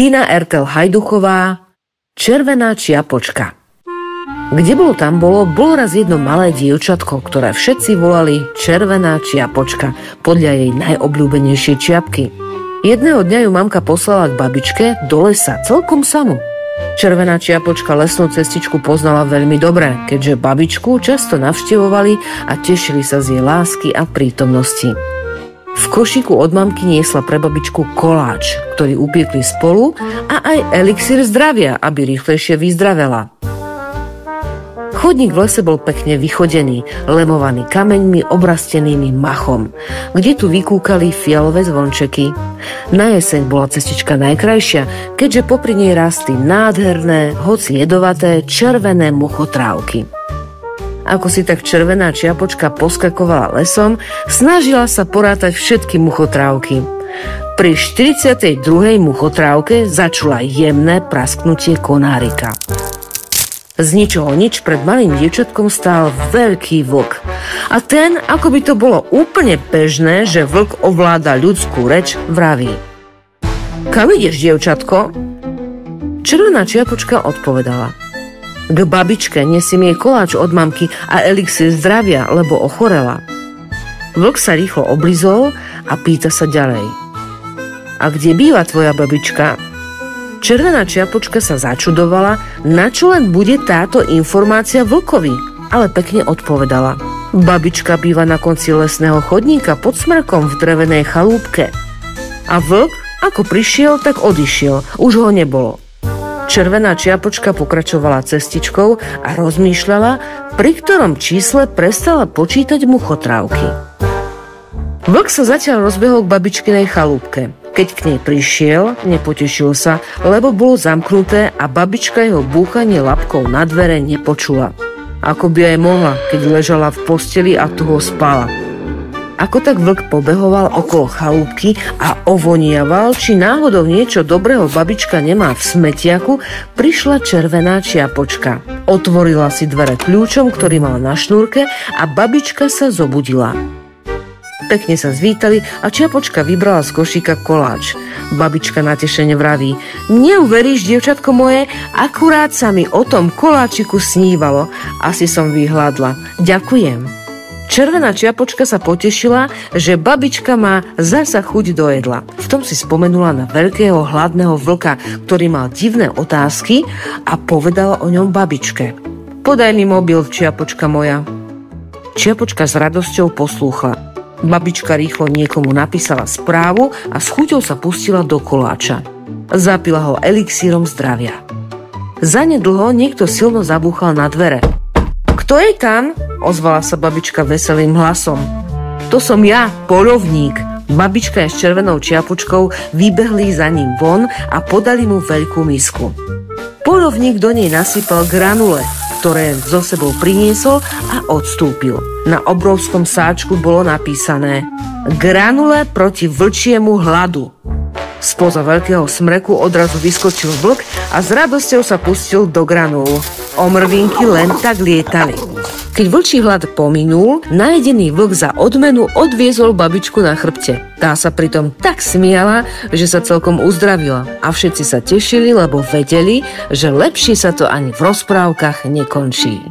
Tina Ertel Hajduchová, Červená čiapočka. Kde bolo tam bolo raz jedno malé dievčatko, ktoré všetci volali Červená čiapočka, podľa jej najobľúbenejšej čiapky. Jedného dňa ju mamka poslala k babičke do lesa celkom samu. Červená čiapočka lesnú cestičku poznala veľmi dobre, keďže babičku často navštevovali a tešili sa z jej lásky a prítomnosti. V košíku od mamky niesla pre babičku koláč, ktorý upiekli spolu, a aj elixír zdravia, aby rýchlejšie vyzdravela. Chodník v lese bol pekne vychodený, lemovaný kameňmi obrastenými machom, kde tu vykúkali fialové zvončeky. Na jeseň bola cestička najkrajšia, keďže popri nej rastli nádherné, hoci jedovaté, červené muchotrávky. Ako si tak Červená čiapočka poskakovala lesom, snažila sa porátať všetky muchotrávky. Pri 42. muchotrávke začula jemné prasknutie konárika. Z ničoho nič pred malým dievčatkom stál veľký vlk. A ten, ako by to bolo úplne bežné, že vlk ovláda ľudskú reč, vraví: Kam ideš, dievčatko? Červená čiapočka odpovedala: K babičke, nesiem jej koláč od mamky a elixír zdravia, lebo ochorela. Vlk sa rýchlo oblizol a pýta sa ďalej: A kde býva tvoja babička? Červená čiapočka sa začudovala, na čo len bude táto informácia vlkovi, ale pekne odpovedala: Babička býva na konci lesného chodníka pod smrkom v drevenej chalúbke. A vlk, ako prišiel, tak odišiel, už ho nebolo. Červená čiapočka pokračovala cestičkou a rozmýšľala, pri ktorom čísle prestala počítať muchotrávky. Vlk sa zatiaľ rozbehol k babičkinej chalúbke. Keď k nej prišiel, nepotešil sa, lebo bolo zamknuté a babička jeho búchanie labkou na dvere nepočula. Ako by aj mohla, keď ležala v posteli a tu ho spala. Ako tak vlk pobehoval okolo chalúbky a ovoniaval, či náhodou niečo dobrého babička nemá v smetiaku, prišla Červená čiapočka. Otvorila si dvere kľúčom, ktorý mal na šnúrke, a babička sa zobudila. Pekne sa zvítali a čiapočka vybrala z košíka koláč. Babička natešene vraví: Neuveríš, dievčatko moje, akurát sa mi o tom koláčiku snívalo. Asi som vyhladla. Ďakujem. Červená čiapočka sa potešila, že babička má zasa chuť do jedla. V tom si spomenula na veľkého hladného vlka, ktorý mal divné otázky, a povedala o ňom babičke: Podaj mi mobil, čiapočka moja. Čiapočka s radosťou poslúchla. Babička rýchlo niekomu napísala správu a s chuťou sa pustila do koláča. Zapila ho elixírom zdravia. Zanedlho niekto silno zabúchal na dvere. Kto je tam? Ozvala sa babička veselým hlasom. To som ja, poľovník. Babička s Červenou čiapočkou vybehli za ním von a podali mu veľkú misku. Poľovník do nej nasypal granule, ktoré zo sebou priniesol, a odstúpil. Na obrovskom sáčku bolo napísané: Granule proti vlčiemu hladu. Spoza veľkého smreku odrazu vyskočil vlk a s radosťou sa pustil do granul. Omrvinky len tak lietali. Keď vlčí hlad pominul, najedený vlk za odmenu odviezol babičku na chrbte. Tá sa pritom tak smiala, že sa celkom uzdravila, a všetci sa tešili, lebo vedeli, že lepšie sa to ani v rozprávkach nekončí.